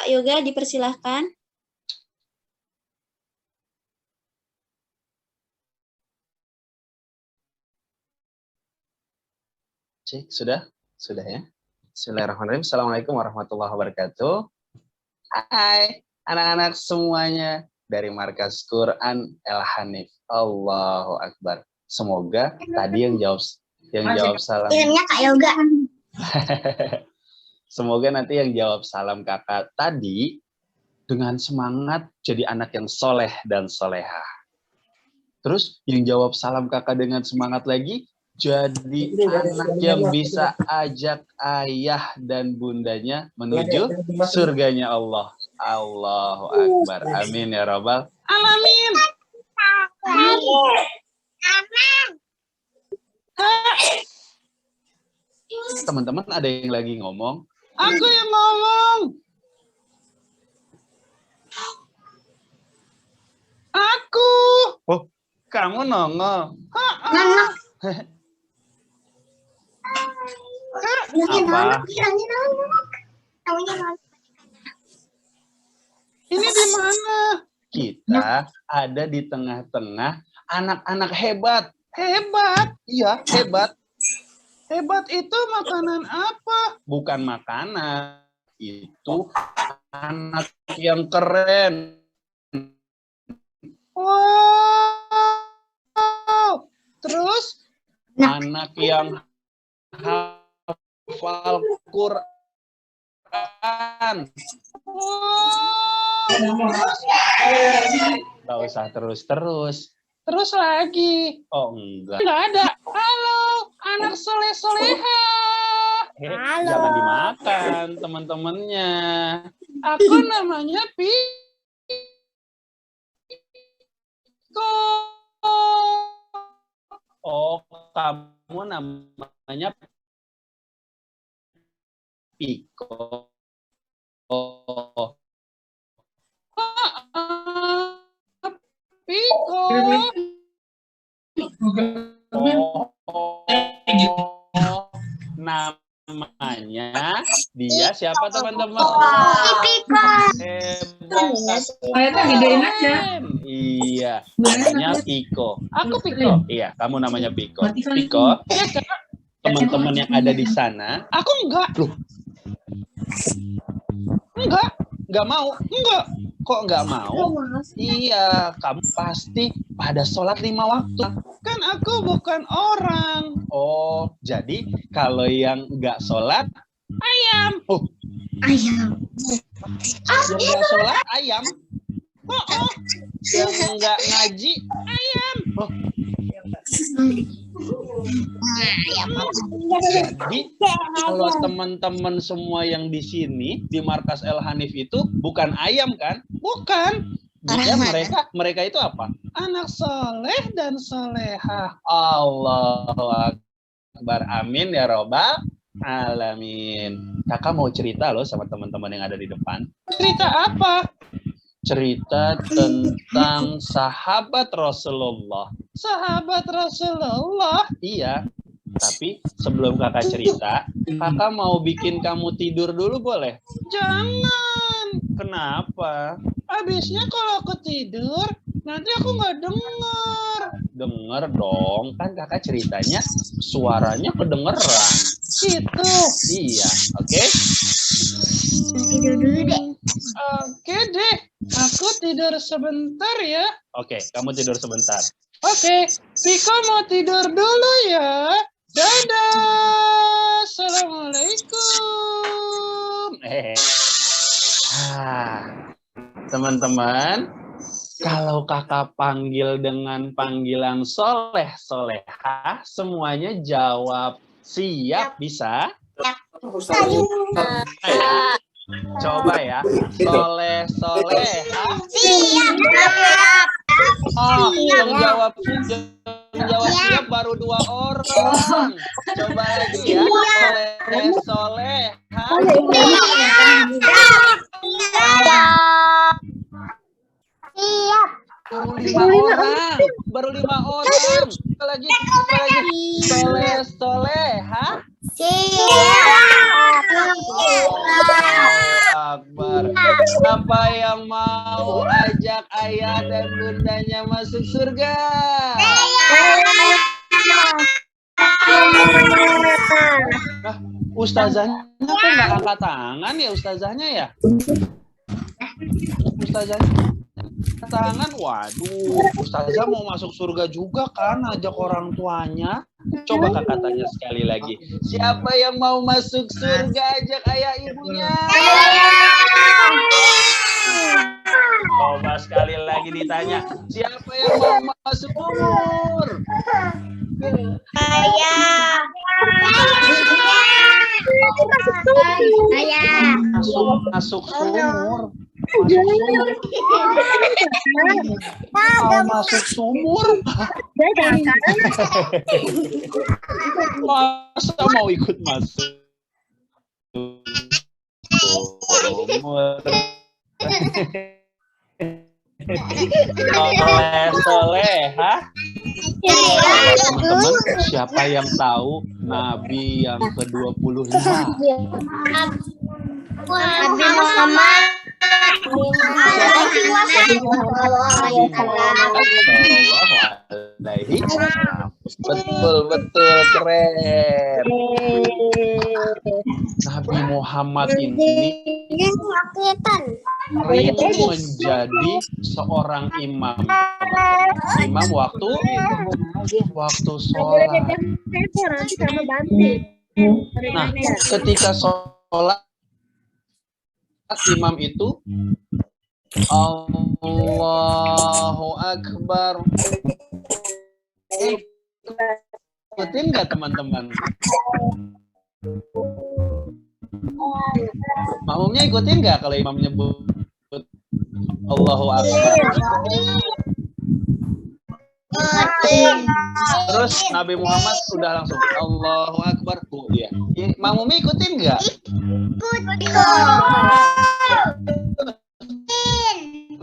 Kak Yoga, dipersilahkan. Cik, sudah? Sudah ya? Bismillahirrahmanirrahim. Assalamualaikum warahmatullahi wabarakatuh. Hai, anak-anak semuanya dari Markas Quran El Hanif. Allahu Akbar. Semoga tadi yang jawab salam. Kirimnya Kak Yoga. Semoga nanti yang jawab salam kakak tadi dengan semangat jadi anak yang soleh dan solehah. Terus yang jawab salam kakak dengan semangat lagi jadi anak yang bisa ajak ayah dan bundanya menuju surganya Allah. Allahu Akbar. Amin ya Rabbal Alamin. Teman-teman ada yang lagi ngomong? Aku yang ngomong. Aku. Oh, kamu nongol. Apa? Ini di mana? Kita ada di tengah-tengah anak-anak hebat. Hebat? Iya, hebat. Hebat itu makanan apa? Bukan makanan. Itu anak yang keren. Wow. Terus anak yang hafal Quran. Gak usah terus-terus. Terus lagi. Oh enggak. Enggak ada. Halo, anak soleh-soleha. Halo. Jangan dimakan teman-temannya. Aku namanya Piko. Oh, kamu namanya Piko. Oh. Piko. Namanya dia siapa teman-teman? Piko. Hebat. Gedein aja. Iya, namanya Piko. Aku Piko. Iya, kamu namanya Piko. Piko. Ya, teman-teman yang ada di sana. Aku enggak. Loh. Enggak mau. Enggak. Kok enggak mau? Iya, kamu pasti pada sholat 5 waktu. Kan aku bukan orang. Oh, jadi kalau yang enggak sholat, ayam. Oh, Ayam. yang enggak sholat, ayam. Oh. Yang enggak ngaji, ayam. Oh. Jadi kalau teman-teman semua yang di sini di Markas El Hanif itu bukan ayam kan? Bukan. Dia mereka itu apa? Anak soleh dan solehah. Allahu Akbar. Amin ya Rabbal Alamin. Kakak mau cerita loh sama teman-teman yang ada di depan. Cerita apa? Cerita tentang sahabat Rasulullah. Sahabat Rasulullah? Iya. Tapi sebelum kakak cerita, kakak mau bikin kamu tidur dulu boleh? Jangan. Kenapa? Habisnya kalau aku tidur, nanti aku nggak denger. Denger dong, kan kakak ceritanya suaranya kedengeran. Gitu. Iya, oke? Tidur dulu deh. Oke deh, aku tidur sebentar ya. Oke, kamu tidur sebentar. Oke, Piko mau tidur dulu ya. Dadah, assalamualaikum. Teman-teman, kalau kakak panggil dengan panggilan soleh solehah, semuanya jawab siap bisa? Ayo. Coba ya, soleh solehah. Siap. Oh, yang jawab siap baru 2 orang. Coba lagi ya, soleh solehah. Siap. Baru 5 orang. Coba lagi. Soleh solehah. Siap. Akbar. Siapa yang mau ajak ayah dan bundanya masuk surga? Nah, ustazahnya kok nggak angkat tangan ya ustazahnya ya? Ustazahnya angkat tangan, waduh, ustazah mau masuk surga juga kan, ajak orang tuanya. Coba kakak tanya sekali lagi, siapa yang mau masuk surga ajak ayah ibunya? Coba sekali lagi ditanya, siapa yang mau masuk kubur? Masuk sumur. Masuk sumur. Masa mau ikut masuk sumur? Soleh, teman-teman, siapa yang tahu Nabi yang ke-25? Nabi Muhammad. Betul keren. Nabi Muhammad ini sering menjadi seorang imam. Imam waktu sholat. Nah, ketika sholat imam itu Allahu Akbar. Ikutin nggak teman-teman? Makmumnya ikutin nggak kalau imam nyebut Allahu Akbar? Terus Nabi Muhammad sudah langsung Allahu Akbar. Dia. Makmumnya ikutin nggak?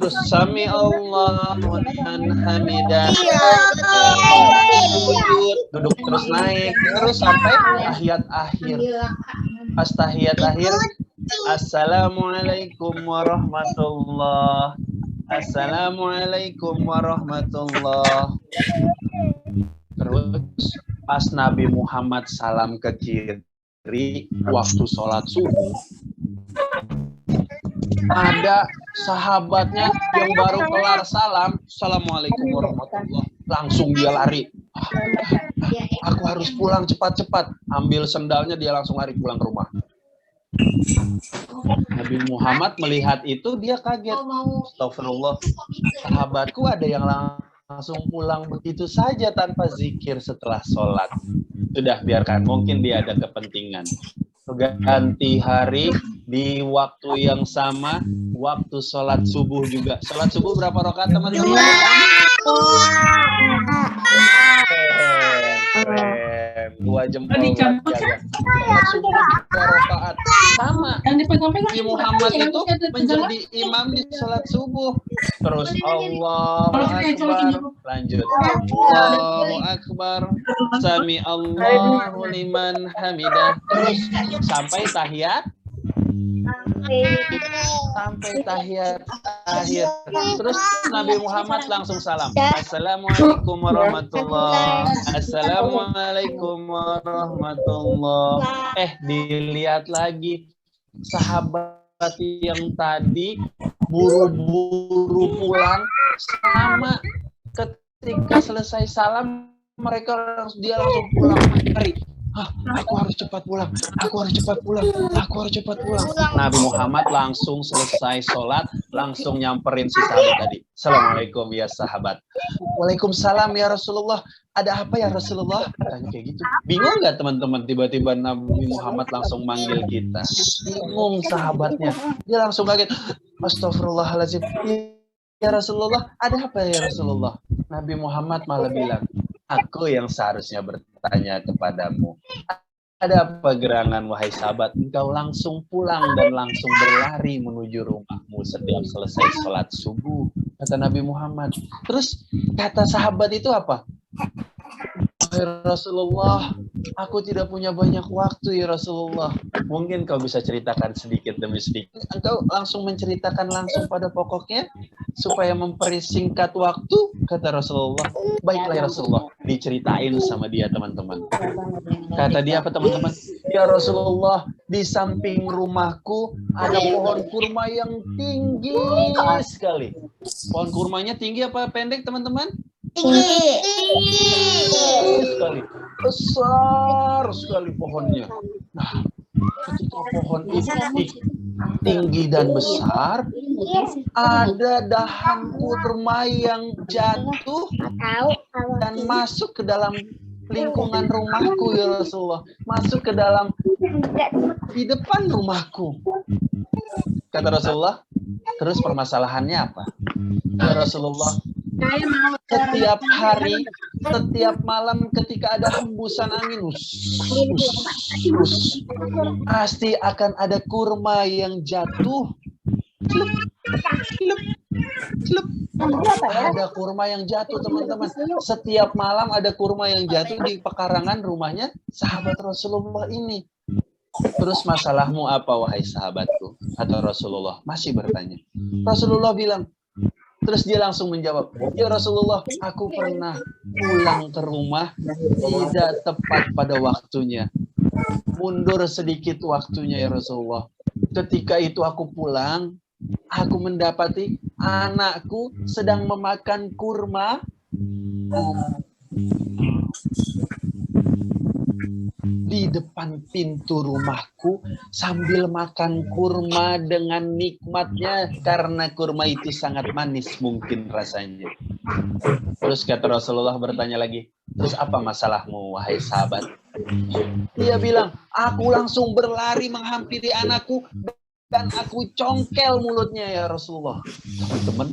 Terus sami Allahu liman hamidah. Duduk terus naik terus sampai tahiyat akhir. Pas tahiyat akhir, Assalamualaikum warahmatullah. Assalamualaikum warahmatullah. Terus pas Nabi Muhammad salam ke kiri waktu sholat subuh, ada sahabatnya yang baru kelar salam, Assalamualaikum warahmatullah, langsung dia lari. Aku harus pulang cepat-cepat. Ambil sendalnya, dia langsung lari pulang ke rumah. Nabi Muhammad melihat itu, dia kaget. Astagfirullah, sahabatku ada yang langsung pulang begitu saja tanpa zikir setelah sholat. Sudah, biarkan, mungkin dia ada kepentingan. Ganti hari di waktu yang sama, waktu sholat subuh juga. Sholat subuh berapa rakaat teman-teman? Keren. 2 jempol. Sholat subuh 3 rakaat. Sama. Nabi Muhammad itu menjadi imam di sholat subuh. Terus Allahu Akbar. Lanjut. Allahu Akbar. Sami Allahu liman hamidah. Terus sampai tahiyat akhir. Terus Nabi Muhammad langsung salam. Assalamualaikum warahmatullah. Assalamualaikum warahmatullah. Dilihat lagi sahabat yang tadi buru-buru pulang, sama ketika selesai salam dia langsung pulang lari. Aku harus cepat pulang. Nabi Muhammad langsung selesai sholat, langsung nyamperin si sahabat tadi. Assalamualaikum ya sahabat. Waalaikumsalam ya Rasulullah. Ada apa ya Rasulullah? Tanya kayak gitu. Bingung nggak teman-teman? Tiba-tiba Nabi Muhammad langsung manggil kita. Bingung sahabatnya. Dia langsung kaget. Astagfirullahaladzim. Ya Rasulullah, ada apa ya Rasulullah? Nabi Muhammad malah bilang, aku yang seharusnya bertanya kepadamu. Ada apa gerangan wahai sahabat? Engkau langsung pulang dan langsung berlari menuju rumahmu setiap selesai sholat subuh. Kata Nabi Muhammad. Terus kata sahabat itu apa? Wahai Rasulullah, aku tidak punya banyak waktu ya Rasulullah. Mungkin kau bisa ceritakan sedikit demi sedikit. Engkau langsung menceritakan langsung pada pokoknya supaya mempersingkat waktu, kata Rasulullah. Baiklah ya Rasulullah, diceritain sama dia teman-teman. Kata dia apa teman-teman? Ya Rasulullah, di samping rumahku ada pohon kurma yang tinggi sekali. Pohon kurmanya tinggi apa pendek teman-teman? Tinggi. Sekali, besar sekali pohonnya. Nah, ketika pohon itu tinggi dan besar, ada dahan kurma yang jatuh dan masuk ke dalam lingkungan rumahku ya Rasulullah, masuk ke dalam di depan rumahku. Kata Rasulullah, terus permasalahannya apa? Ya Rasulullah, setiap hari, setiap malam ketika ada hembusan angin, pasti akan ada kurma yang jatuh. Ada kurma yang jatuh teman-teman. Setiap malam ada kurma yang jatuh di pekarangan rumahnya sahabat Rasulullah ini. Terus masalahmu apa wahai sahabatku? Kata Rasulullah, masih bertanya. Rasulullah bilang, terus dia langsung menjawab, ya Rasulullah, aku pernah pulang ke rumah tidak tepat pada waktunya. Mundur sedikit waktunya ya Rasulullah. Ketika itu aku pulang, aku mendapati anakku sedang memakan kurma di depan pintu rumahku sambil makan kurma dengan nikmatnya karena kurma itu sangat manis mungkin rasanya. Terus kata Rasulullah bertanya lagi, terus apa masalahmu wahai sahabat? Dia bilang, aku langsung berlari menghampiri anakku dan aku congkel mulutnya ya Rasulullah. Teman-teman,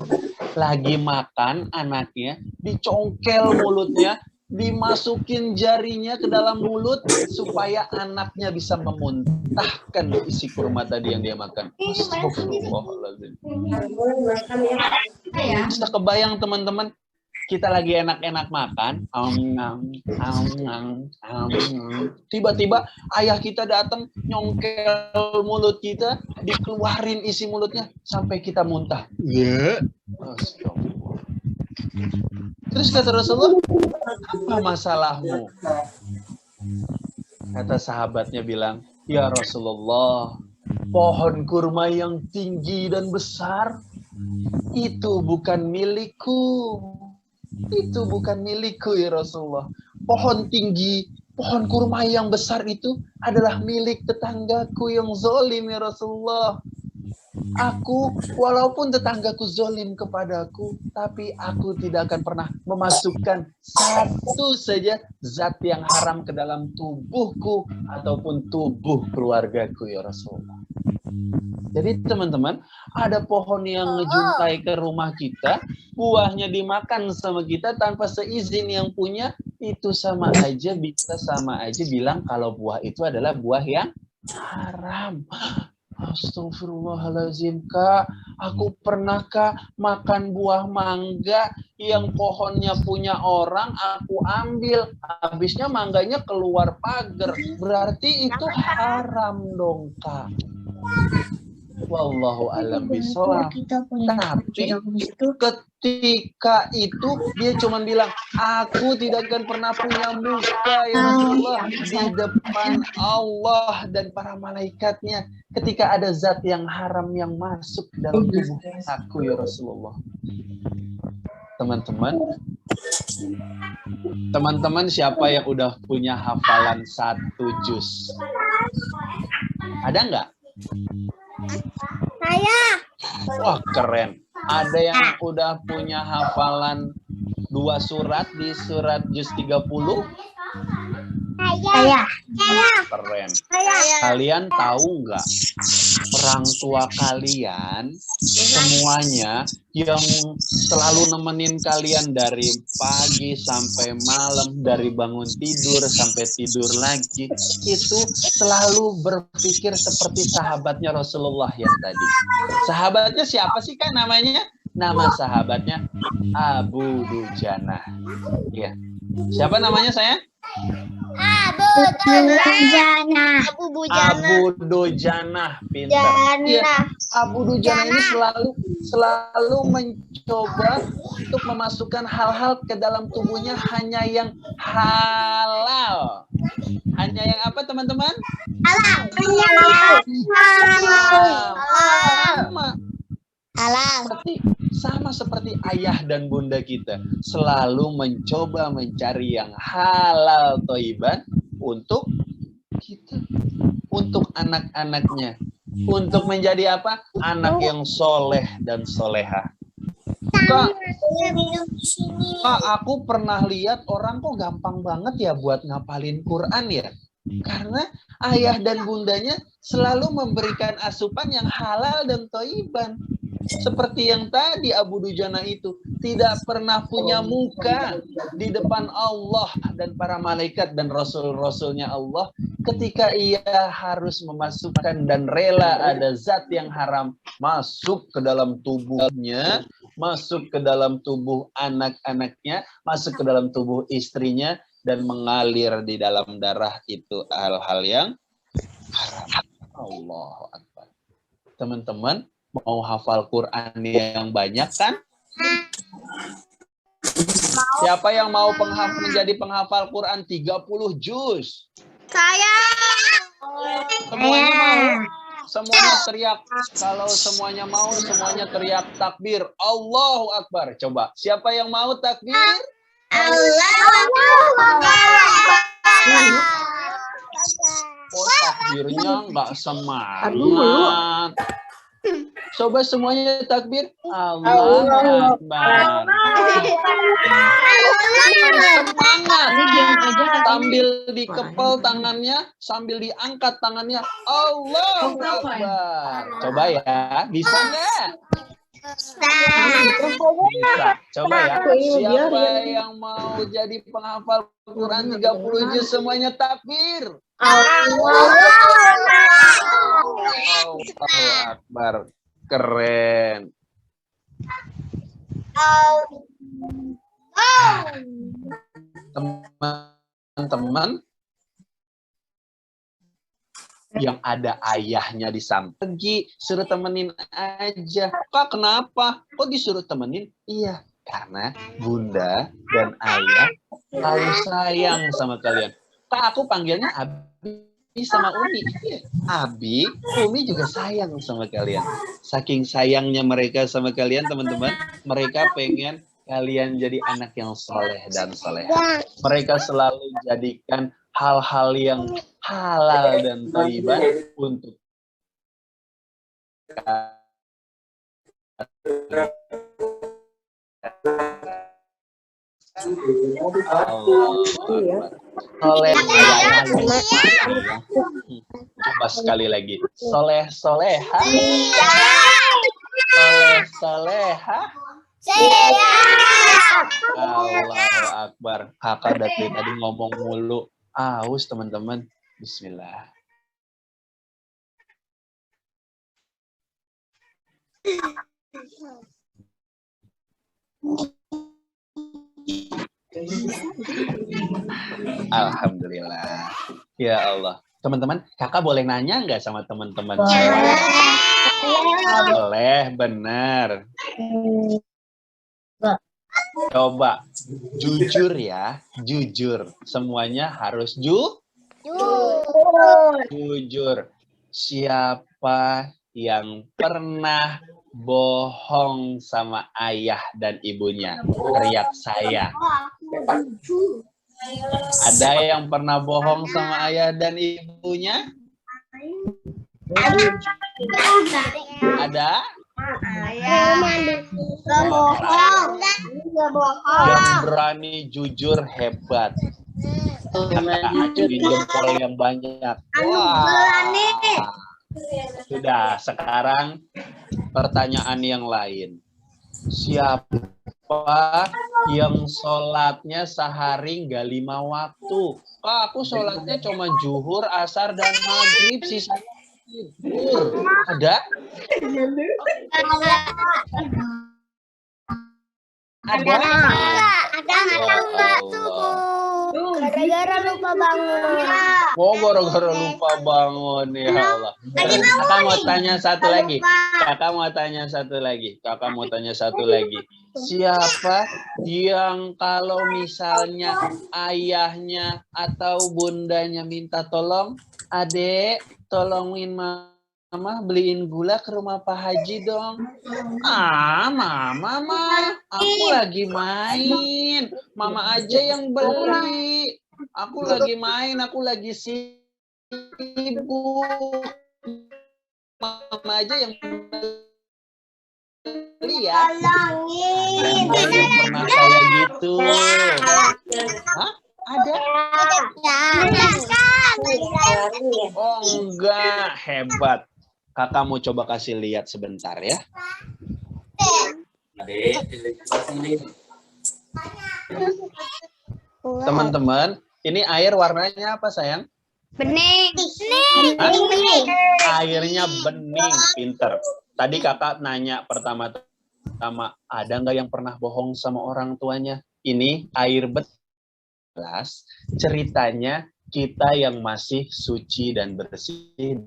lagi makan anaknya, dicongkel mulutnya, dimasukin jarinya ke dalam mulut supaya anaknya bisa memuntahkan isi kurma tadi yang dia makan. Astagfirullahaladzim. Bisa kebayang teman-teman, kita lagi enak-enak makan, tiba-tiba ayah kita datang nyongkel mulut kita, dikeluarin isi mulutnya sampai kita muntah. Astagfirullah. Terus kata Rasulullah, apa masalahmu? Kata sahabatnya bilang, ya Rasulullah, pohon kurma yang tinggi dan besar itu bukan milikku. Itu bukan milikku ya Rasulullah. Pohon tinggi, pohon kurma yang besar itu adalah milik tetanggaku yang zalim ya Rasulullah. Aku, walaupun tetanggaku zalim kepadaku, tapi aku tidak akan pernah memasukkan satu saja zat yang haram ke dalam tubuhku ataupun tubuh keluargaku ya Rasulullah. Jadi teman-teman, ada pohon yang ngejuntai ke rumah kita, buahnya dimakan sama kita tanpa seizin yang punya, itu sama aja bilang kalau buah itu adalah buah yang haram. Astagfirullahaladzim, Kak. Aku pernah, Kak, makan buah mangga yang pohonnya punya orang, aku ambil. Habisnya mangganya keluar pagar. Berarti itu haram dong, Kak. Wallahu a'lam bishawab. Tapi ketika itu dia cuma bilang, aku tidak akan pernah punya muka ya Rasulullah di depan Allah dan para malaikatnya ketika ada zat yang haram yang masuk dalam tubuh aku ya Rasulullah. Teman-teman siapa yang udah punya hafalan 1 juz? Ada nggak? Saya. Wah, keren. Ada yang udah punya hafalan 2 surat di surat juz 30? Saya. Keren. Kalian tahu nggak? Orang tua kalian semuanya yang selalu nemenin kalian dari pagi sampai malam, dari bangun tidur sampai tidur lagi, itu selalu berpikir seperti sahabatnya Rasulullah yang tadi. Sahabatnya siapa sih kan namanya? Nama sahabatnya Abu Dujana. Ya. Siapa namanya saya? Abu Abu Dujanah, pintar. Iya, Abu Dujanah ini selalu mencoba untuk memasukkan hal-hal ke dalam tubuhnya hanya yang halal. Hanya yang apa, teman-teman? Sama seperti ayah dan bunda kita, selalu mencoba mencari yang halal thayyiban untuk kita, untuk anak-anaknya, untuk menjadi apa? Anak yang soleh dan soleha. Kak, aku pernah lihat orang kok gampang banget ya buat ngapalin Quran ya. Karena ayah dan bundanya selalu memberikan asupan yang halal dan thayyiban. Seperti yang tadi Abu Dujana itu tidak pernah punya muka di depan Allah dan para malaikat dan rasul-rasulnya Allah ketika ia harus memasukkan dan rela ada zat yang haram masuk ke dalam tubuhnya, masuk ke dalam tubuh anak-anaknya, masuk ke dalam tubuh istrinya dan mengalir di dalam darah itu hal-hal yang haram. Allahu Akbar. Teman-teman, mau hafal Quran yang banyak kan? Siapa yang mau menjadi penghafal Quran 30 juz? Saya. Semuanya mau? Semuanya teriak. Kalau semuanya mau, semuanya teriak takbir. Allahu Akbar. Coba, siapa yang mau takbir? Allahu Akbar. Oh, takbirnya nggak semangat. Coba semuanya takbir. Allahu Akbar. Semangat. Sambil dikepel tangannya, sambil diangkat tangannya. Allahu Akbar. Coba ya, bisa nggak? Bisa. Coba ya. Siapa yang mau jadi penghafal Quran 30 juz semuanya takbir. Allahu Akbar. Keren. Teman-teman yang ada ayahnya di samping, pergi suruh temenin aja. Kak, kenapa? Kok disuruh temenin? Iya, karena bunda dan ayah selalu sayang sama kalian. Kak, aku panggilnya Abi sama Umi. Abi, Umi juga sayang sama kalian. Saking sayangnya mereka sama kalian, teman-teman, mereka pengen kalian jadi anak yang soleh dan soleha. Mereka selalu jadikan hal-hal yang halal dan thayyiban untuk soleh. Coba sekali lagi. Soleh soleha. Soleh soleha. Allahu Akbar. Kakak dari tadi ngomong mulu. Aus teman-teman. Bismillah. Alhamdulillah. Ya Allah. Teman-teman, kakak boleh nanya nggak sama teman-teman? Boleh, benar. Coba, jujur ya, jujur. Semuanya harus jujur. Siapa yang pernah bohong sama ayah dan ibunya? Teriak saya. Ada yang pernah bohong sama ayah dan ibunya? Ada? Yang berani jujur hebat. Acungin jempol yang banyak. Wah. Sudah, sekarang pertanyaan yang lain. Siapa yang sholatnya sehari nggak 5 waktu? Kak, aku sholatnya cuma zuhur, asar, dan maghrib. Sisanya tidur. Ada? Gara-gara lupa bangun. Oh, gara-gara lupa bangun ya Allah. Terus kakak mau tanya satu lagi. Kakak mau tanya satu lagi. Siapa yang kalau misalnya ayahnya atau bundanya minta tolong, adek, tolongin mama beliin gula ke rumah Pak Haji dong. Mama, aku lagi main. Mama aja yang beli. Aku lagi main, aku lagi sibuk. Mama aja yang beli ya. Ada yang pernah kayak gitu. Hah? Ada? Oh enggak, hebat. Kakak mau coba kasih lihat sebentar ya. Teman-teman, ini air warnanya apa sayang? Bening. Hah? Airnya bening, pinter. Tadi kakak nanya pertama-tama, ada nggak yang pernah bohong sama orang tuanya? Ini air belas, ceritanya kita yang masih suci dan bersih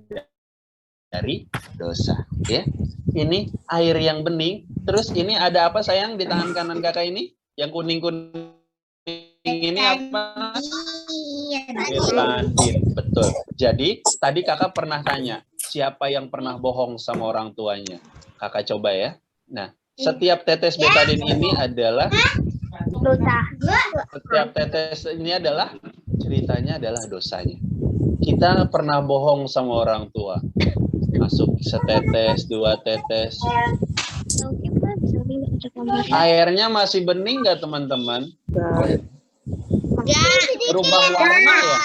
dari dosa. Ya. Ini air yang bening, terus ini ada apa sayang di tangan kanan kakak ini? Yang kuning-kuning ini apa? Betadin, betul. Jadi tadi kakak pernah tanya, siapa yang pernah bohong sama orang tuanya? Kakak coba ya. Nah, setiap tetes betadin ini adalah Dosa. setiap tetes ini adalah ceritanya adalah dosanya. Kita pernah bohong sama orang tua. Masuk setetes, 2 tetes. Airnya masih bening nggak teman-teman? Berubah warna ya?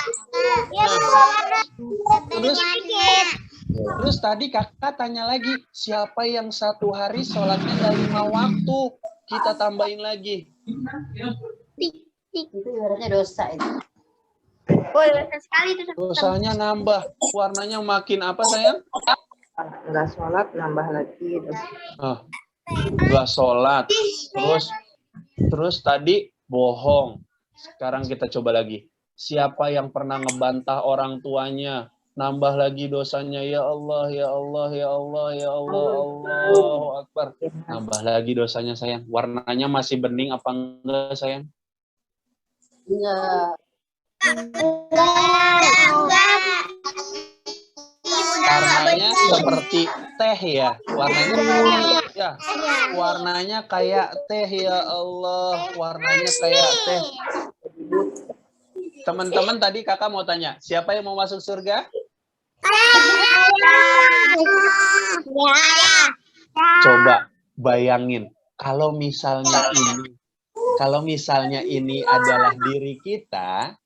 Terus tadi kakak tanya lagi, siapa yang satu hari sholatnya nggak 5 waktu? Kita tambahin lagi. Itu ibaratnya dosa itu. Dosanya nambah. Warnanya makin apa sayang? Enggak sholat nambah lagi. Nggak sholat. Terus tadi bohong. Sekarang kita coba lagi. Siapa yang pernah ngebantah orang tuanya? Nambah lagi dosanya. Ya Allah, ya Allah, ya Allah, ya Allah, Allahu Akbar. Nambah lagi dosanya sayang. Warnanya masih bening apa enggak sayang? Enggak. Warnanya seperti teh ya. Warnanya kayak teh ya Allah. Warnanya kayak teh. Teman-teman tadi kakak mau tanya, siapa yang mau masuk surga? Coba bayangin, kalau misalnya ini adalah diri kita,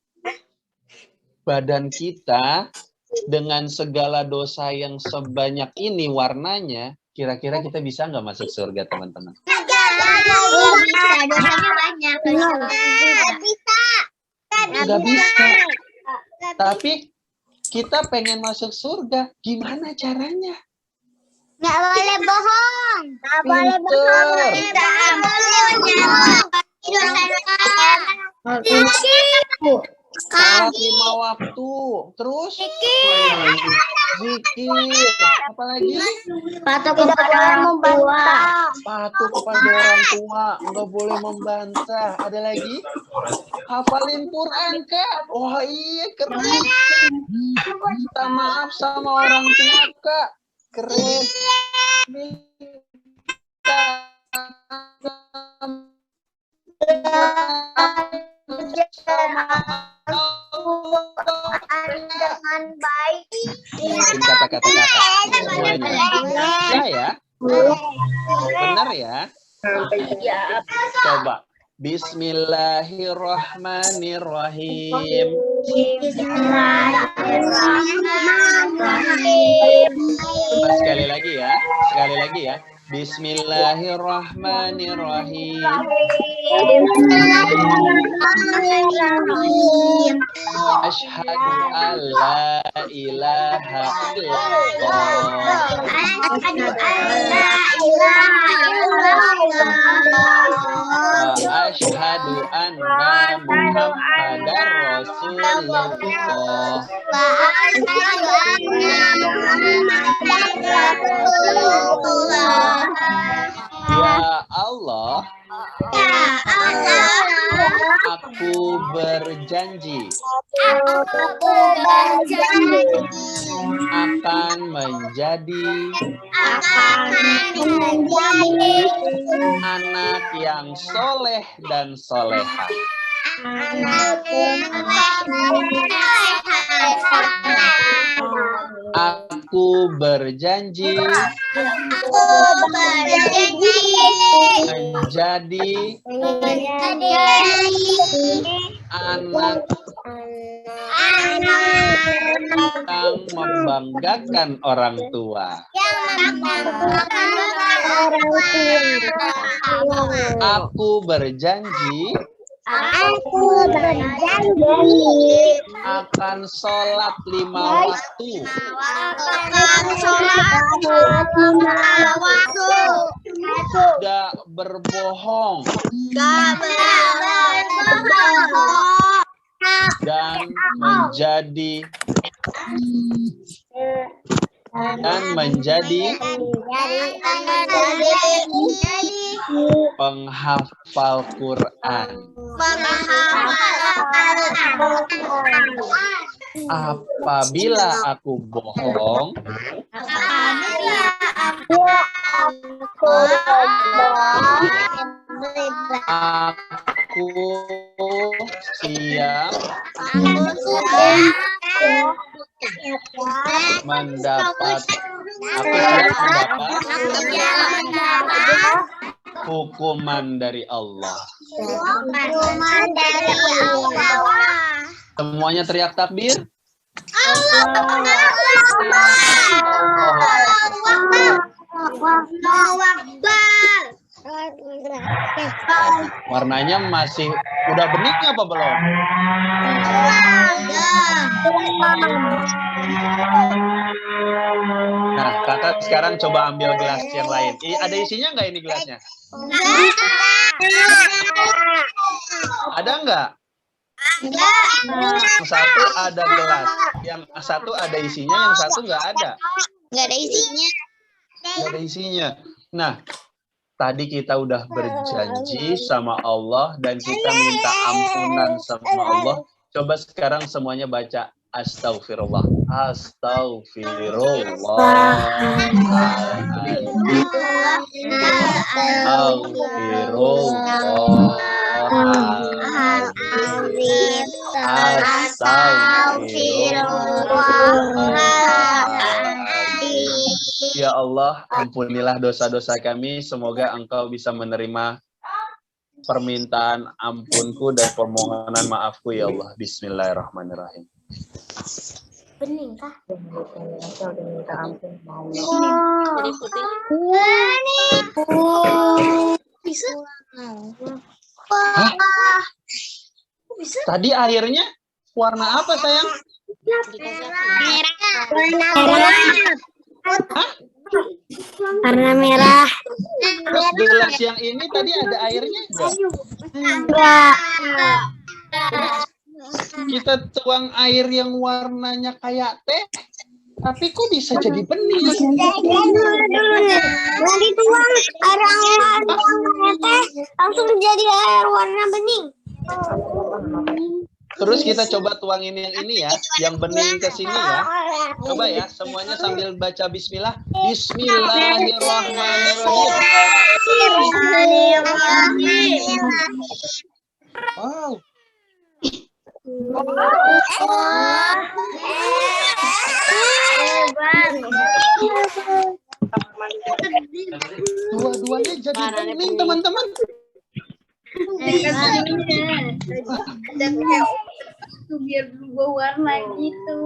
badan kita dengan segala dosa yang sebanyak ini warnanya, kira-kira kita bisa nggak masuk surga, teman-teman? Bisa, dosanya banyak. Nggak bisa. Tapi kita pengen masuk surga, gimana caranya? Nggak boleh bohong. Nggak boleh Pinter. bohong. Nggak boleh menyalahkan. Salat 5 waktu. Terus? Zikir. Apalagi? Patuh kepada orang tua. Patuh kepada orang tua. Nggak boleh membantah. Ada lagi? Hafalin Quran, Kak. Oh iya, keren. Minta maaf sama orang tua, Kak. Keren. Dengan baik. Kata-kata semuanya. Bisa ya? Benar ya? Coba. Bismillahirrahmanirrahim. Sekali lagi ya. Bismillahirrahmanirrahim. Asyhadu an la ilaha illallah. Asyhadu anna Muhammadar Rasulullah. Wa asyhadu anna Muhammadan Rasulullah. Ya Allah, Ya Allah, aku berjanji aku berjanji akan menjadi akan menjadi anak yang soleh dan soleha. anak Aku berjanji aku berjanji menjadi anak yang membanggakan orang tua. Aku berjanji Aku berjanji akan sholat 5 waktu. akan sholat 5 waktu, Tidak berbohong dan menjadi penghafal Quran. Apabila aku bohong, aku siap mendapat hukuman dari Allah. Semuanya teriak takbir. Warnanya masih udah bening apa belum? Nah, kakak sekarang coba ambil gelas yang lain. Ada isinya nggak ini gelasnya? Ada nggak? Yang satu ada gelas, yang satu ada isinya, yang satu nggak ada. Nggak ada isinya. Nggak ada isinya. Nah, tadi kita udah berjanji sama Allah dan kita minta ampunan sama Allah. Coba sekarang semuanya baca Astaghfirullah. Ya Allah, ampunilah dosa-dosa kami. Semoga Engkau bisa menerima permintaan ampunku dan permohonan maafku ya Allah. Bismillahirrahmanirrahim. Bening kah? Udah minta ampun mau. Jadi putih. Bisa? Hah? Tadi airnya warna apa sayang? Merah. Warna merah. Terus gelas yang ini tadi ada airnya enggak? Enggak. Kita tuang air yang warnanya kayak teh, tapi kok bisa jadi bening? Lagi tuang air warna teh langsung jadi air warna bening. Terus kita coba tuangin yang ini ya, yang bening ke sini ya. Coba ya, semuanya sambil baca bismillah. Bismillahirrahmanirrahim. Wow. Dua-duanya jadi bening teman-teman. Biar berubah warna gitu.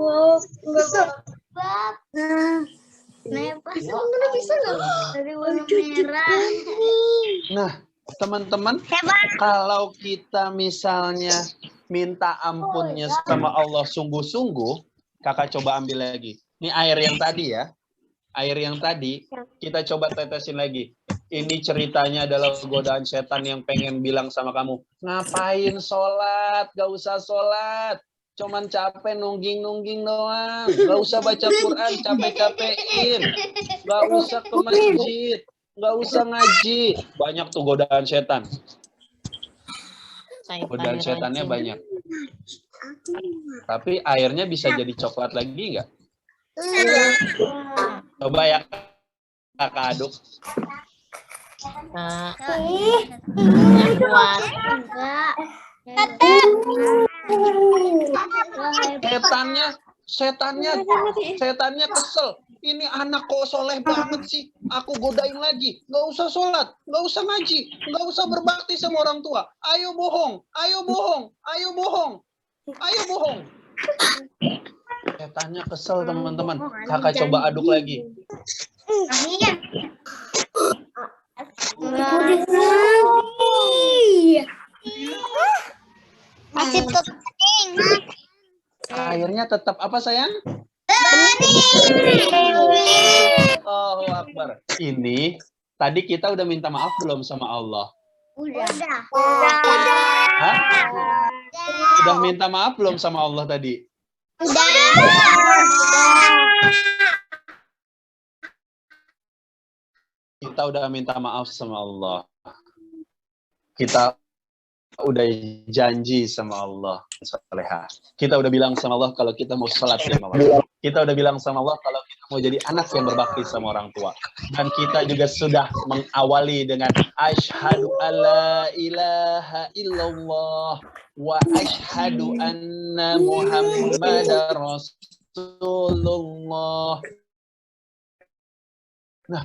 Bisa dari warna merah. Nah, teman-teman, kalau kita misalnya minta ampunnya sama Allah sungguh-sungguh, kakak coba ambil lagi. Ini air yang tadi ya. Air yang tadi, kita coba tetesin lagi. Ini ceritanya adalah godaan setan yang pengen bilang sama kamu, ngapain sholat, gak usah sholat, cuman capek nungging-nungging doang, gak usah baca Quran, capek-capekin, gak usah ke masjid, gak usah ngaji. Banyak tuh godaan setan. Godaan setannya banyak. Tapi airnya bisa jadi coklat lagi nggak? Coba ya kakak aduk. Setannya kesel. Ini anak kok soleh banget sih. Aku godain lagi. Nggak usah sholat, nggak usah ngaji, nggak usah berbakti sama orang tua. Ayo bohong, ayo bohong, ayo bohong, ayo bohong. Setannya kesel teman-teman. Kakak coba aduk lagi. Masih penting. Airnya tetap apa sayang? Allahu Akbar. Ini tadi kita udah minta maaf belum sama Allah? Udah. Hah? Udah minta maaf belum sama Allah tadi? Udah. Kita udah minta maaf sama Allah. Kita udah janji sama Allah. Kita udah bilang sama Allah kalau kita mau sholat lima waktu. Kita udah bilang sama Allah kalau kita mau jadi anak yang berbakti sama orang tua. Dan kita juga sudah mengawali dengan asyhadu alla ilaha illallah wa asyhadu anna muhammadar rasulullah. Nah,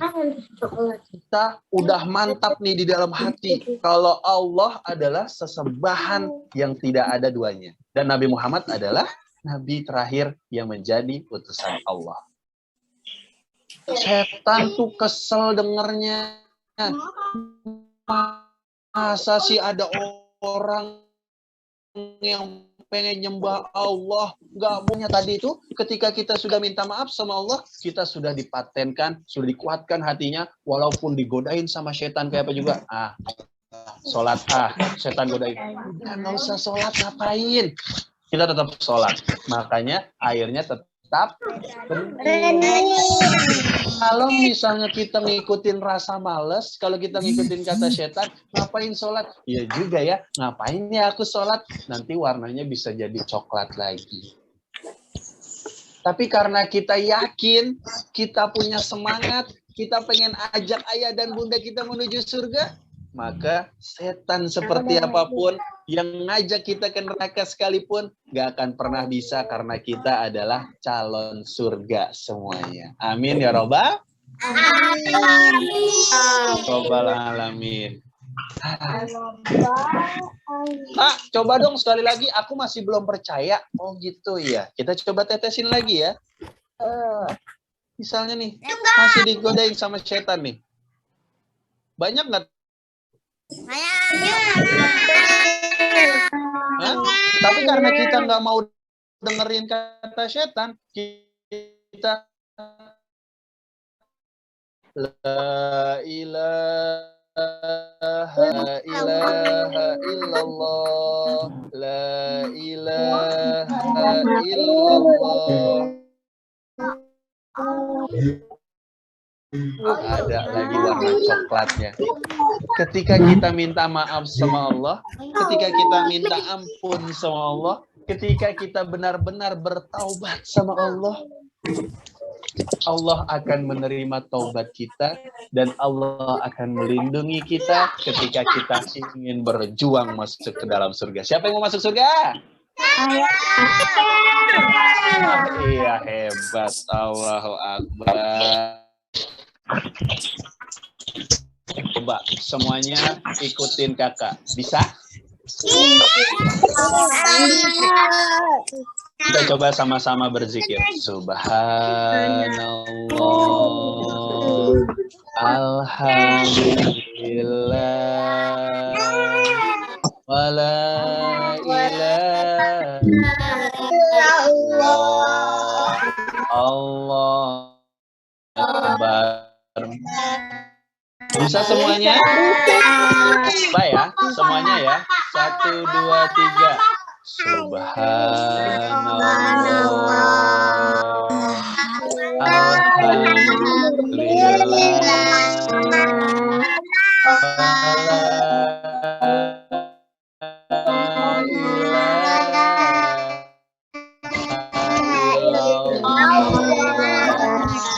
kita udah mantap nih di dalam hati kalau Allah adalah sesembahan yang tidak ada duanya. Dan Nabi Muhammad adalah Nabi terakhir yang menjadi utusan Allah. Setan tuh kesel dengernya. Masa sih ada orang yang pengen nyembah Allah, nggak punya tadi itu ketika kita sudah minta maaf sama Allah, kita sudah dipatenkan, sudah dikuatkan hatinya, walaupun digodain sama setan kayak apa juga, sholat, setan godain, nggak usah sholat, ngapain? Kita tetap sholat, makanya airnya tetap bening. Kalau misalnya kita ngikutin rasa males, kalau kita ngikutin kata setan, ngapain sholat? Ya juga ya, ngapain ya aku sholat? Nanti warnanya bisa jadi coklat lagi. Tapi karena kita yakin, kita punya semangat, kita pengen ajak ayah dan bunda kita menuju surga, maka setan seperti apapun yang ngajak kita ke neraka sekalipun, gak akan pernah bisa karena kita adalah calon surga semuanya. Amin ya Rabbal alamin. Coba dong sekali lagi, aku masih belum percaya. Oh gitu ya. Kita coba tetesin lagi ya. Misalnya nih, masih digodain sama setan nih. Banyak nggak? Tapi karena kita nggak mau dengerin kata setan, kita la ilaha illallah, la ilaha illallah. Ada lagi warna coklatnya. Ketika kita minta maaf sama Allah, ketika kita minta ampun sama Allah, ketika kita benar-benar bertaubat sama Allah, Allah akan menerima taubat kita dan Allah akan melindungi kita ketika kita ingin berjuang masuk ke dalam surga. Siapa yang mau masuk surga? Iya, hebat. Allahu Akbar. Coba semuanya ikutin kakak. Bisa? Kita coba sama-sama berzikir. Subhanallah, alhamdulillah, wala ilaha illallah, Allah akbar. Bisa semuanya? Coba ya, semuanya ya. 1, 2, 3. Subhanallah.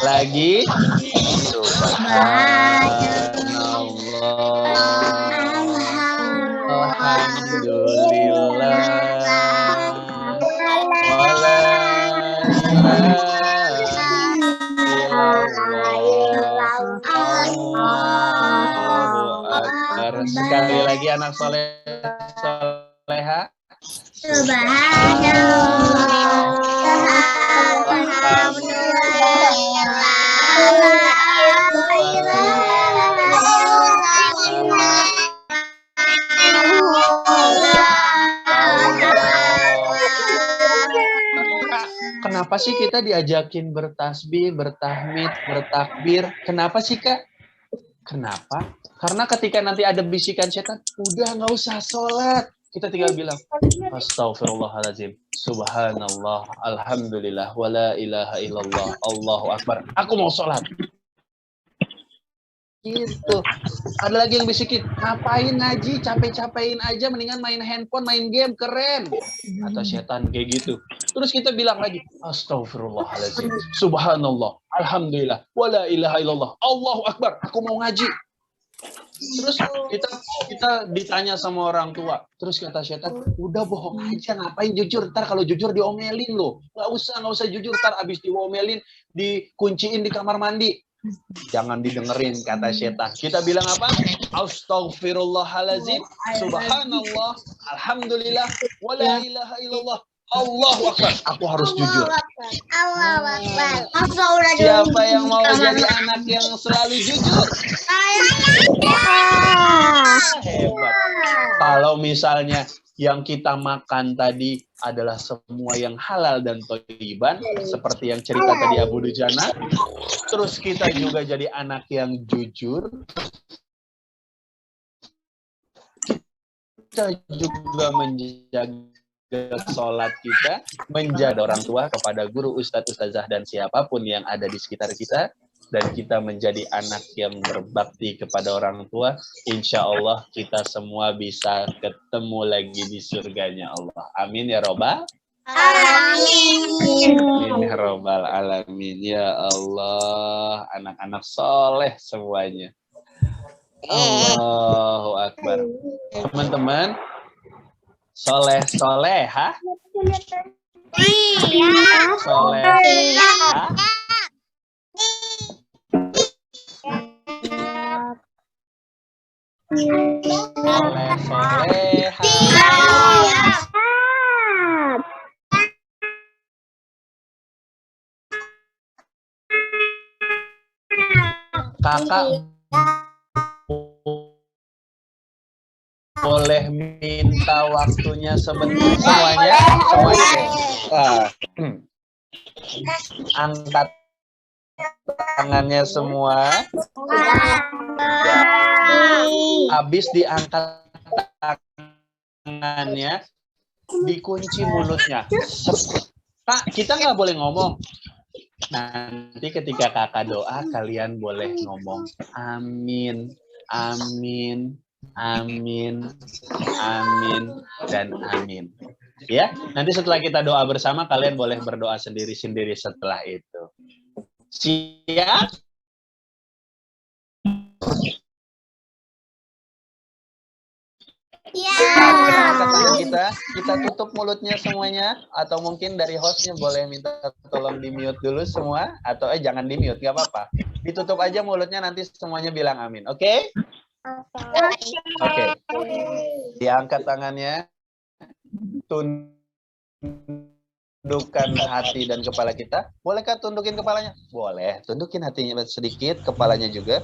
Lagi. Alhamdulillah. Sekali lagi anak soleh soleha. Kenapa sih kita diajakin bertasbih, bertahmid, bertakbir? Kenapa sih, Kak? Kenapa? Karena ketika nanti ada bisikan setan, udah nggak usah sholat. Kita tinggal bilang, Astaghfirullahaladzim, Subhanallah, Alhamdulillah, wala ilaha illallah, Allahu Akbar. Aku mau sholat. Gitu. Ada lagi yang bisikin, ngapain ngaji, capek-capekin aja, mendingan main handphone, main game, keren. Atau setan kayak gitu. Terus kita bilang lagi, Astaghfirullahaladzim, Subhanallah, Alhamdulillah, wala ilaha illallah, Allahu Akbar, aku mau ngaji. Terus kita ditanya sama orang tua. Terus kata setan, udah bohong aja, ngapain jujur? Ntar kalau jujur diomelin loh. Nggak usah jujur, ntar abis diomelin, dikunciin di kamar mandi. Jangan didengerin kata setan. Kita bilang apa? Astaghfirullahaladzim, Subhanallah, Alhamdulillah, wala ilaha illallah, Allahu Akbar. Aku harus jujur. Siapa yang mau jadi anak yang selalu jujur? Hebat. Kalau misalnya yang kita makan tadi adalah semua yang halal dan thayyiban, seperti yang cerita tadi Abu Dujana, terus kita juga jadi anak yang jujur, kita juga menjaga sholat kita, menjaga orang tua kepada guru, ustadz, ustazah, dan siapapun yang ada di sekitar kita, dan kita menjadi anak yang berbakti kepada orang tua, insya Allah kita semua bisa ketemu lagi di surganya Allah. Amin ya robbal. Amin ya robbal alamin. Ya Allah, anak-anak soleh semuanya. Allahu Akbar. Teman-teman, soleh-soleha? Soleha? Kakak boleh minta waktunya sebentar semuanya? Angkat tangannya semua. Habis diangkat tangannya, dikunci mulutnya. Kak, kita nggak boleh ngomong. Nanti ketika kakak doa, kalian boleh ngomong amin, amin, amin, amin, dan amin. Ya, nanti setelah kita doa bersama, kalian boleh berdoa sendiri-sendiri setelah itu. Siap? Kita tutup mulutnya semuanya, atau mungkin dari hostnya boleh minta tolong di mute dulu semua, atau jangan di mute, nggak apa-apa, ditutup aja mulutnya, nanti semuanya bilang amin, oke? Oke. Diangkat tangannya, tundukkan hati dan kepala kita. Bolehkah tundukin kepalanya? Boleh. Tundukin hatinya sedikit, kepalanya juga.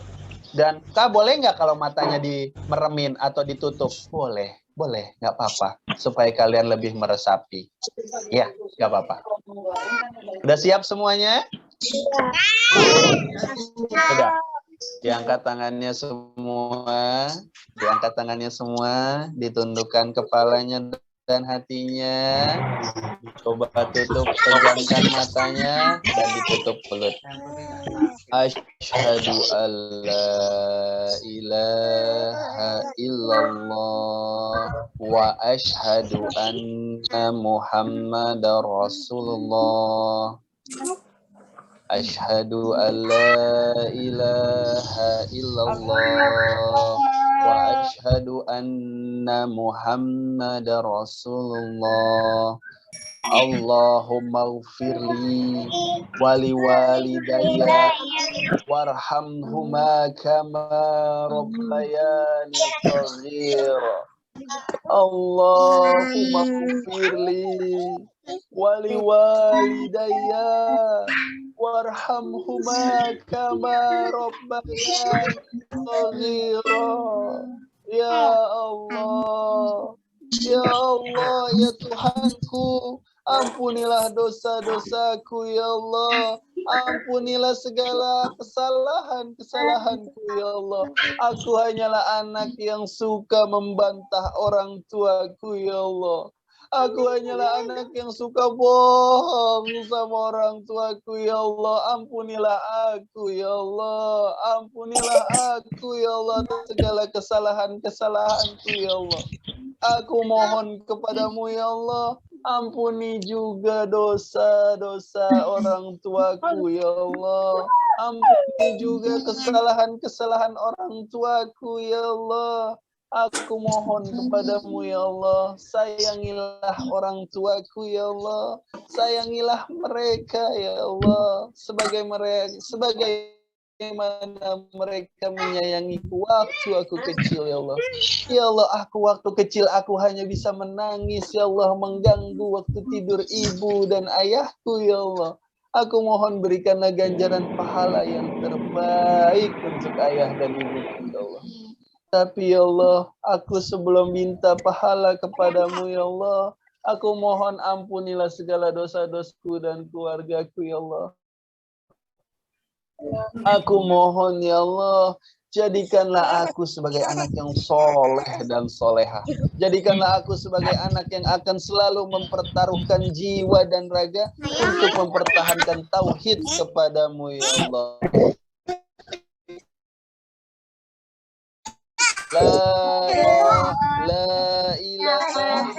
Dan Kak, boleh nggak kalau matanya dimeremin atau ditutup? Boleh, boleh, nggak apa-apa. Supaya kalian lebih meresapi. Ya, nggak apa-apa. Udah siap semuanya? Sudah. Diangkat tangannya semua, diangkat tangannya semua, ditundukkan kepalanya dan hatinya. Coba tutup, pejamkan matanya dan ditutup mulut. Asyhadu an la ilaha illallah wa asyhadu anna Muhammadar Rasulullah. Asyhadu an la ilaha illallah wa asyhadu anna Muhammadar Rasulullah. Allahumma ghfirli wali walidayya warhamhuma kama rabbayani shaghira. Allahumma ghfirli wali walidayya warhamhuma kama rabbayani shaghira. Ya Allah, ya Allah, ya Tuhanku, ampunilah dosa-dosaku ya Allah. Ampunilah segala kesalahan-kesalahanku ya Allah. Aku hanyalah anak yang suka membantah orang tuaku ya Allah. Aku hanyalah anak yang suka bohong sama orang tuaku ya Allah. Ampunilah aku ya Allah. Ampunilah aku ya Allah atas segala kesalahan-kesalahanku ya Allah. Aku mohon kepadamu ya Allah, ampuni juga dosa-dosa orang tuaku ya Allah. Ampuni juga kesalahan-kesalahan orang tuaku ya Allah. Aku mohon kepadamu ya Allah, sayangilah orang tuaku ya Allah. Sayangilah mereka ya Allah, sebagaimana mereka menyayangiku waktu aku kecil ya Allah. Ya Allah, aku waktu kecil aku hanya bisa menangis ya Allah, mengganggu waktu tidur ibu dan ayahku ya Allah. Aku mohon berikanlah ganjaran pahala yang terbaik untuk ayah dan ibuku ya Allah. Tapi ya Allah, aku sebelum minta pahala kepadamu ya Allah, aku mohon ampunilah segala dosa-dosaku dan keluargaku ya Allah. Aku mohon ya Allah, jadikanlah aku sebagai anak yang soleh dan soleha. Jadikanlah aku sebagai anak yang akan selalu mempertaruhkan jiwa dan raga untuk mempertahankan tauhid kepadamu ya Allah. La ilaha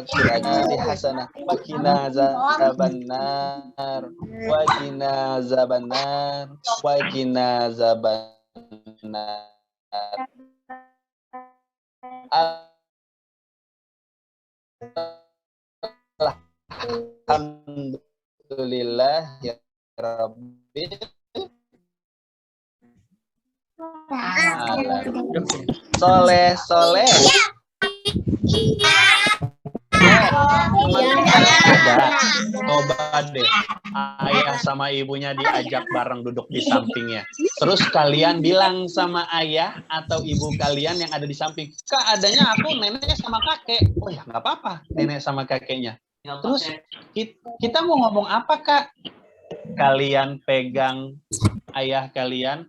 kirajati hasanah wa qina azabannar wa qina azabannar wa qina azabannar. Alhamdulillah ya Rabbil Soleh. Coba deh, ayah sama ibunya diajak bareng duduk di sampingnya. Terus kalian bilang sama ayah atau ibu kalian yang ada di samping, Kak, adanya aku nenek sama kakek. Oh ya, nggak apa-apa, nenek sama kakeknya. Terus kita mau ngomong apa, Kak? Kalian pegang ayah kalian,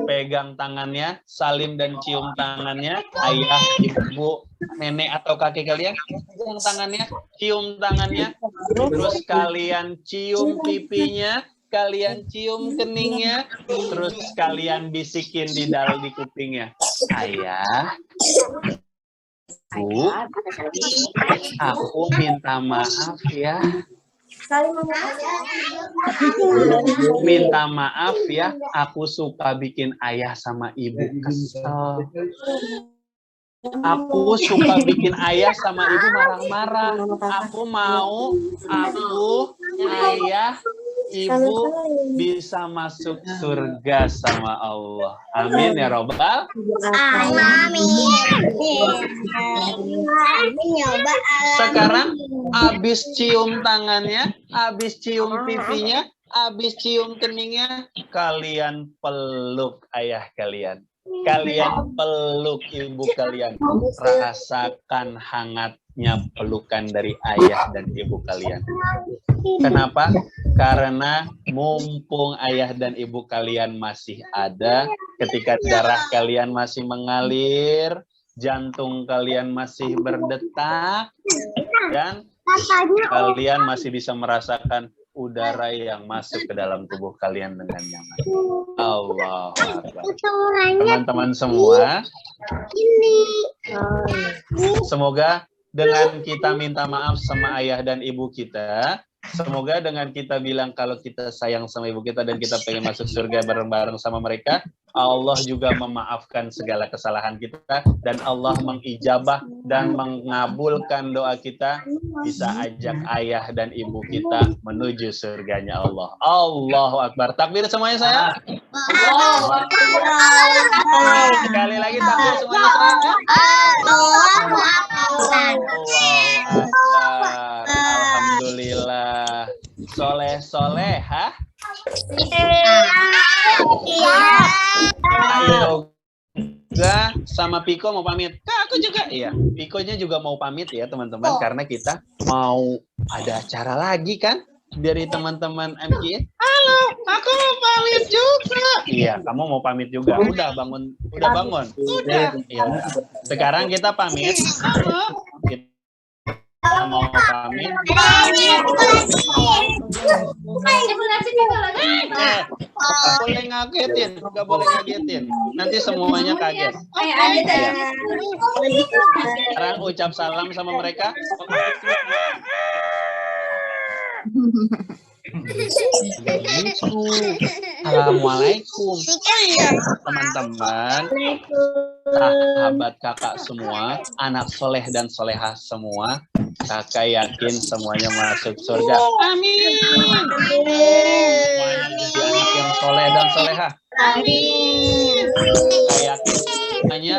pegang tangannya, salim dan cium tangannya. Ayah, ibu, nenek atau kakek kalian pegang tangannya, cium tangannya. Terus kalian cium pipinya, kalian cium keningnya, terus kalian bisikin di kupingnya. Ayah, Bu, aku minta maaf ya. Minta maaf ya, aku suka bikin ayah sama ibu kesel. Aku suka bikin ayah sama ibu marah-marah. Aku, ayah, ibu bisa masuk surga sama Allah. Amin ya Robbal. Sekarang habis cium tangannya, habis cium pipinya, habis cium keningnya, kalian peluk ayah kalian. Kalian peluk ibu kalian. Rasakan hangatnya pelukan dari ayah dan ibu kalian. Kenapa? Karena mumpung ayah dan ibu kalian masih ada, ketika darah kalian masih mengalir, jantung kalian masih berdetak, dan kalian masih bisa merasakan udara yang masuk ke dalam tubuh kalian dengan nyaman. Allah Akbar. Teman-teman semua, semoga dengan kita minta maaf sama ayah dan ibu kita, semoga dengan kita bilang kalau kita sayang sama ibu kita dan kita pengen masuk surga bareng-bareng sama mereka, Allah juga memaafkan segala kesalahan kita dan Allah mengijabah dan mengabulkan doa kita, bisa ajak ayah dan ibu kita menuju surganya Allah. Allahu Akbar. Takbir semuanya saya. Sekali lagi takbir semuanya saya. Allahu Akbar. Alhamdulillah. Soleh-solehah. Ayo Ga sama Piko mau pamit. Kak, aku juga. Iya, Pikonya juga mau pamit ya teman-teman, karena kita mau ada acara lagi kan dari teman-teman MK. Halo, aku mau pamit juga. Iya, kamu mau pamit juga. Udah bangun. Udah. Iya. Sekarang kita pamit. Kita mau pamit. Boleh ngagetin, nggak boleh ngagetin. Nanti semuanya kaget. Sekarang ucap salam sama mereka. Assalamualaikum teman-teman, sahabat kakak semua, anak soleh dan solehah semua. Kakak yakin semuanya masuk surga. Amin. Semuanya jadi anak yang soleh dan solehah. Amin. Kakak yakin semuanya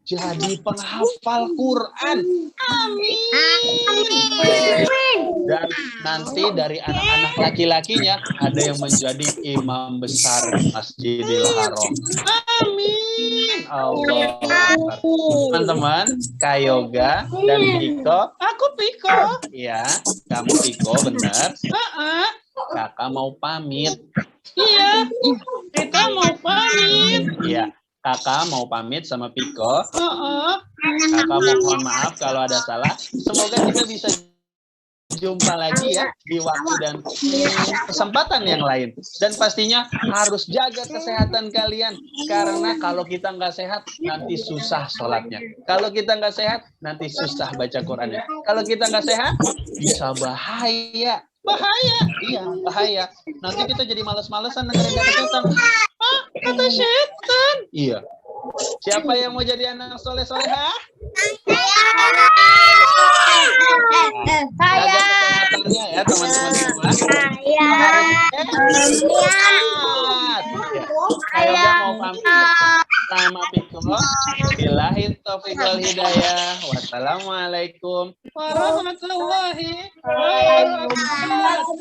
jadi penghafal Quran. Amin. Dan nanti dari anak-anak laki-lakinya ada yang menjadi imam besar di Masjidil Haram. Amin. Allah. Teman-teman, Kak Yoga dan Piko. Aku Piko. Ya, kamu Piko benar. Kakak mau pamit. Iya, kita mau pamit. Iya. Kakak mau pamit sama Piko. Kakak mohon maaf kalau ada salah. Semoga kita bisa jumpa lagi ya di waktu dan kesempatan yang lain. Dan pastinya harus jaga kesehatan kalian. Karena kalau kita nggak sehat, nanti susah sholatnya. Kalau kita nggak sehat, nanti susah baca Qurannya. Kalau kita nggak sehat, bisa bahaya. Bahaya, iya bahaya. Nanti kita jadi malas-malesan dengerin kata setan. Ah, kata setan. Iya. Siapa yang mau jadi anak soleh-solehah? Jaga kesehatannya ya teman-teman semua. Saya mau pamit sama Piko. Billahi taufiq wal hidayah. Wassalamualaikum warahmatullahi wabarakatuh.